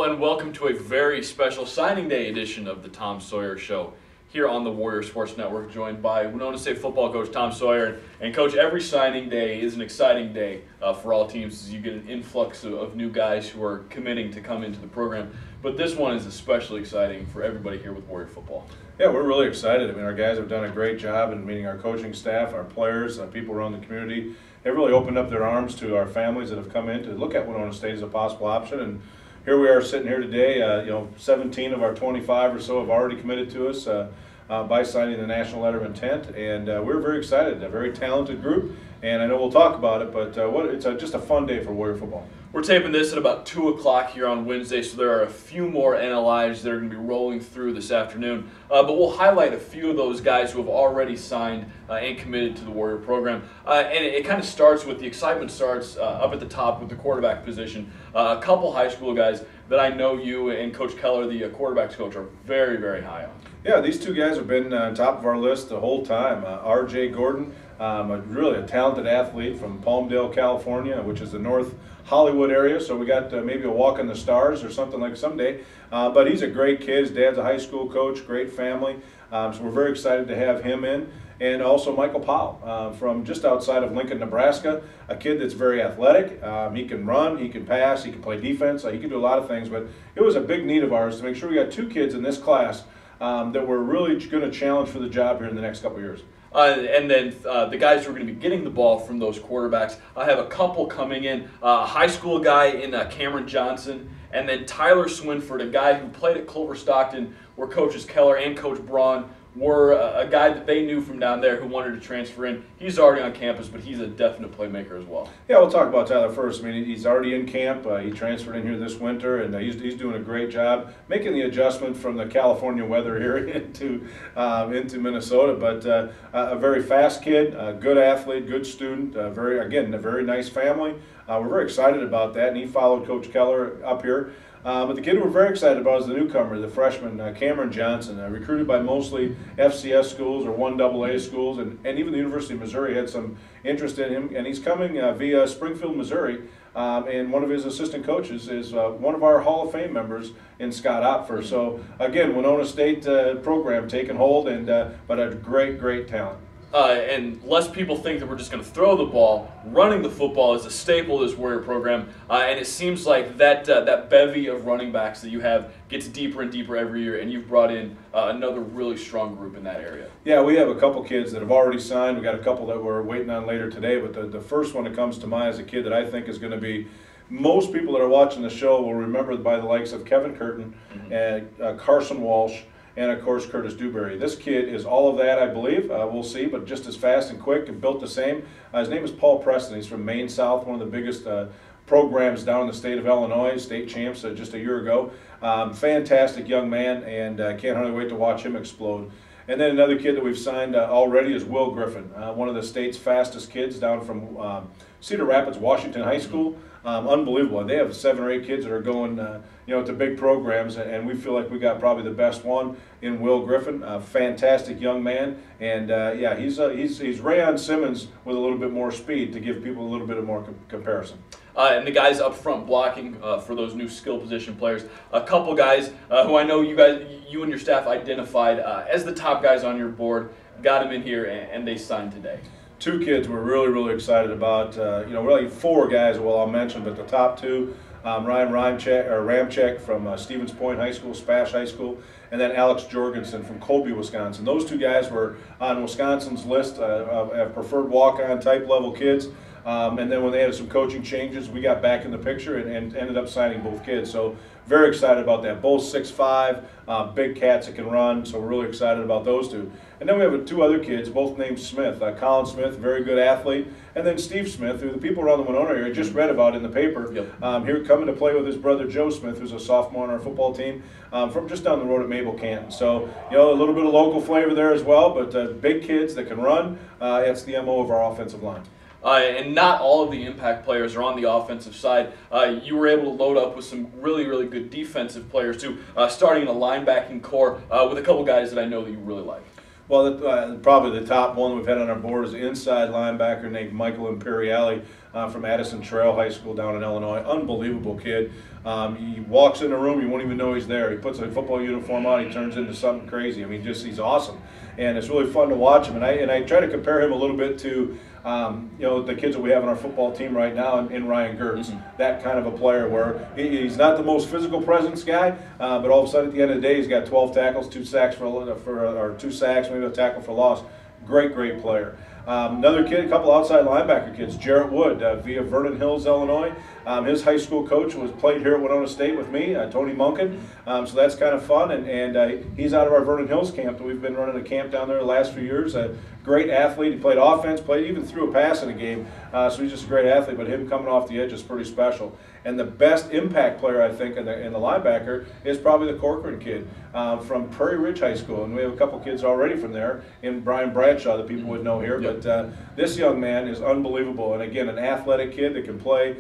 and welcome to a very special signing day edition of the Tom Sawyer Show here on the Warrior Sports Network, joined by Winona State football coach Tom Sawyer. And coach, every signing day is an exciting day for all teams as you get an influx of new guys who are committing to come into the program. But this one is especially exciting for everybody here with Warrior football. Yeah, we're really excited. I mean, our guys have done a great job in meeting our coaching staff, our players, people around the community. They've really opened up their arms to our families that have come in to look at Winona State as a possible option. And here we are sitting here today. 17 of our 25 or so have already committed to us by signing the national letter of intent, and we're very excited. A very talented group, and I know we'll talk about it, but it's just a fun day for Warrior football. We're taping this at about 2 o'clock here on Wednesday, so there are a few more NLIs that are going to be rolling through this afternoon. But we'll highlight a few of those guys who have already signed and committed to the Warrior program. And it kind of starts with the excitement starts up at the top with the quarterback position. A couple high school guys that I know you and Coach Keller, the quarterbacks coach, are very, very high on. Yeah, these two guys have been on top of our list the whole time. R.J. Gordon, really a talented athlete from Palmdale, California, which is the North Hollywood area, so we got maybe a walk in the stars or something like someday. But he's a great kid. His dad's a high school coach, great family. So we're very excited to have him in. And also Michael Powell from just outside of Lincoln, Nebraska, a kid that's very athletic. He can run, he can pass, he can play defense, he can do a lot of things. But it was a big need of ours to make sure we got two kids in this class that we're really going to challenge for the job here in the next couple of years. And then the guys who are going to be getting the ball from those quarterbacks, I have a couple coming in. A high school guy in Cameron Johnson, and then Tyler Swinford, a guy who played at Clover Stockton, where Coaches Keller and Coach Braun were a guy that they knew from down there who wanted to transfer in. He's already on campus, but he's a definite playmaker as well. Yeah, we'll talk about Tyler first. I mean, he's already in camp. He transferred in here this winter, and he's doing a great job making the adjustment from the California weather here into Minnesota. But a very fast kid, a good athlete, good student, a very nice family. We're very excited about that, and he followed Coach Keller up here. But the kid we're very excited about is the newcomer, the freshman, Cameron Johnson, recruited by mostly FCS schools or 1AA schools, and even the University of Missouri had some interest in him. And he's coming via Springfield, Missouri, and one of his assistant coaches is one of our Hall of Fame members in Scott Opfer. So again, Winona State program taking hold, but a great talent. And lest people think that we're just going to throw the ball, running the football is a staple of this Warrior program, and it seems like that bevy of running backs that you have gets deeper and deeper every year, and you've brought in another really strong group in that area. Yeah, we have a couple kids that have already signed. We've got a couple that we're waiting on later today, but the first one that comes to mind is a kid that I think is going to be, most people that are watching the show will remember by the likes of Kevin Curtin and Carson Walsh, and of course Curtis Dewberry. This kid is all of that, I believe. We'll see, but just as fast and quick and built the same. His name is Paul Preston. He's from Maine South, one of the biggest programs down in the state of Illinois, state champs just a year ago. Fantastic young man, and can't hardly wait to watch him explode. And then another kid that we've signed already is Will Griffin, one of the state's fastest kids down from Cedar Rapids, Washington High School. Unbelievable. They have 7 or 8 kids that are going to big programs, and we feel like we got probably the best one in Will Griffin. A fantastic young man, and yeah, he's Rayon Simmons with a little bit more speed to give people a little bit of more comparison. And the guys up front blocking for those new skill position players. A couple guys who I know you and your staff identified as the top guys on your board, got them in here, and they signed today. 2 kids we're really excited about. Really 4 guys, well, I'll mention, but the top 2, Ryan Ramchek from Stevens Point High School, Spash High School, and then Alex Jorgensen from Colby, Wisconsin. Those 2 guys were on Wisconsin's list of preferred walk-on type level kids. And then when they had some coaching changes, we got back in the picture and ended up signing both kids. So very excited about that. Both 6'5", big cats that can run, so we're really excited about those 2. And then we have 2 other kids, both named Smith. Colin Smith, very good athlete, and then Steve Smith, who the people around the Winona area just read about in the paper. Yep. Here coming to play with his brother Joe Smith, who's a sophomore on our football team, from just down the road at Mabel Canton. So, a little bit of local flavor there as well, but big kids that can run, that's the MO of our offensive line. And not all of the impact players are on the offensive side. You were able to load up with some really good defensive players too, starting in a linebacking core with a couple guys that I know that you really like. Well, probably the top one we've had on our board is an inside linebacker named Michael Imperiali from Addison Trail High School down in Illinois. Unbelievable kid. He walks in the room, you won't even know he's there. He puts a football uniform on, he turns into something crazy. I mean, he's awesome. And it's really fun to watch him. And I try to compare him a little bit to the kids that we have on our football team right now in Ryan Gertz. That kind of a player where he's not the most physical presence guy, but all of a sudden at the end of the day, he's got 12 tackles, 2 sacks or 2 sacks, maybe a tackle for loss. Great player. Another kid, a couple outside linebacker kids, Jarrett Wood via Vernon Hills, Illinois. His high school coach played here at Winona State with me, Tony Munkin. So that's kind of fun, and he's out of our Vernon Hills camp that we've been running a camp down there the last few years. A great athlete. He played offense, played even threw a pass in a game. So he's just a great athlete, but him coming off the edge is pretty special. And the best impact player, I think, in the linebacker is probably the Corcoran kid from Prairie Ridge High School. And we have a couple kids already from there, in Brian Bradshaw that people would know here. Yep. But this young man is unbelievable. And again, an athletic kid that can play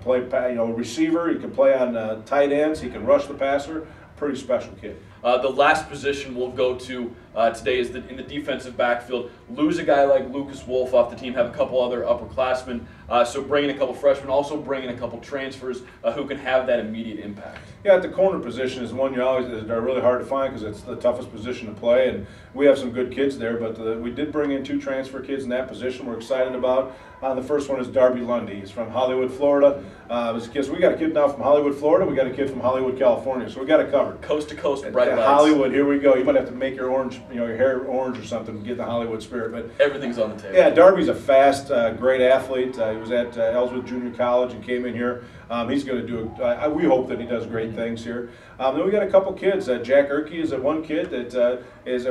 receiver. He can play on tight ends. He can rush the passer. Pretty special kid. The last position we'll go to today is in the defensive backfield. Lose a guy like Lucas Wolf off the team, have a couple other upperclassmen, so bring in a couple freshmen, also bring in a couple transfers who can have that immediate impact. Yeah, at the corner position is one they're really hard to find because it's the toughest position to play, and we have some good kids there, but we did bring in 2 transfer kids in that position we're excited about. The first one is Darby Lundy. He's from Hollywood, Florida. We got a kid now from Hollywood, Florida. We got a kid from Hollywood, California, so we got it covered. Coast to coast, bright lights. Hollywood, here we go. You might have to make your hair orange or something to get the Hollywood spirit. But everything's on the table. Yeah, Darby's a fast, great athlete. He was at Ellsworth Junior College and came in here. He's going to do. We hope that he does great things here. Then we got a couple kids. Jack Erkey is one kid that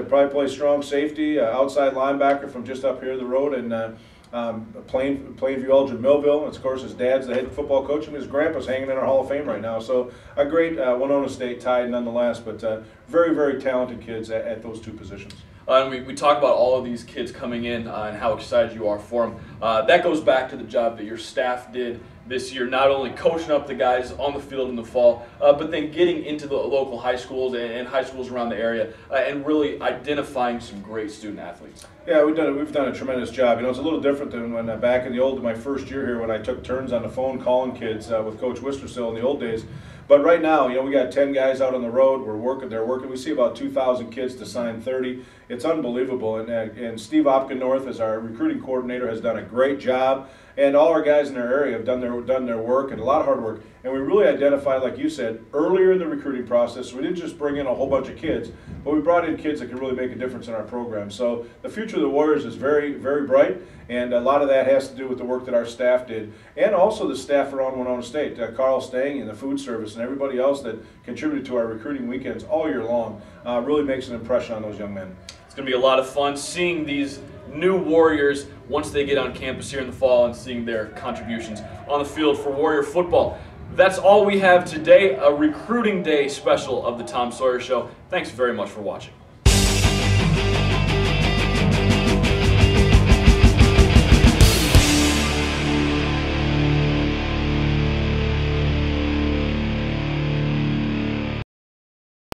probably plays strong safety, outside linebacker from just up here the road, and Plainview Elgin Millville. And of course, his dad's the head football coach, and his grandpa's hanging in our Hall of Fame right now. So a great Winona State tie nonetheless, but very talented kids at those 2 positions. And we talk about all of these kids coming in and how excited you are for them. That goes back to the job that your staff did this year, not only coaching up the guys on the field in the fall, but then getting into the local high schools and high schools around the area and really identifying some great student athletes. Yeah, we've done a tremendous job. It's a little different than when back in my first year here when I took turns on the phone calling kids with Coach Wistersill in the old days. But right now, we got 10 guys out on the road. They're working. We see about 2,000 kids to sign 30. It's unbelievable. And Steve Opkennorth, as our recruiting coordinator, has done a great job. And all our guys in our area have done their work and a lot of hard work. And we really identified, like you said, earlier in the recruiting process. So we didn't just bring in a whole bunch of kids, but we brought in kids that can really make a difference in our program. So the future of the Warriors is very bright, and a lot of that has to do with the work that our staff did, and also the staff around Winona State, Carl Stang and the food service and everybody else that contributed to our recruiting weekends all year long. Really makes an impression on those young men. It's going to be a lot of fun seeing these new Warriors once they get on campus here in the fall and seeing their contributions on the field for Warrior football. That's all we have today, a recruiting day special of the Tom Sawyer Show. Thanks very much for watching.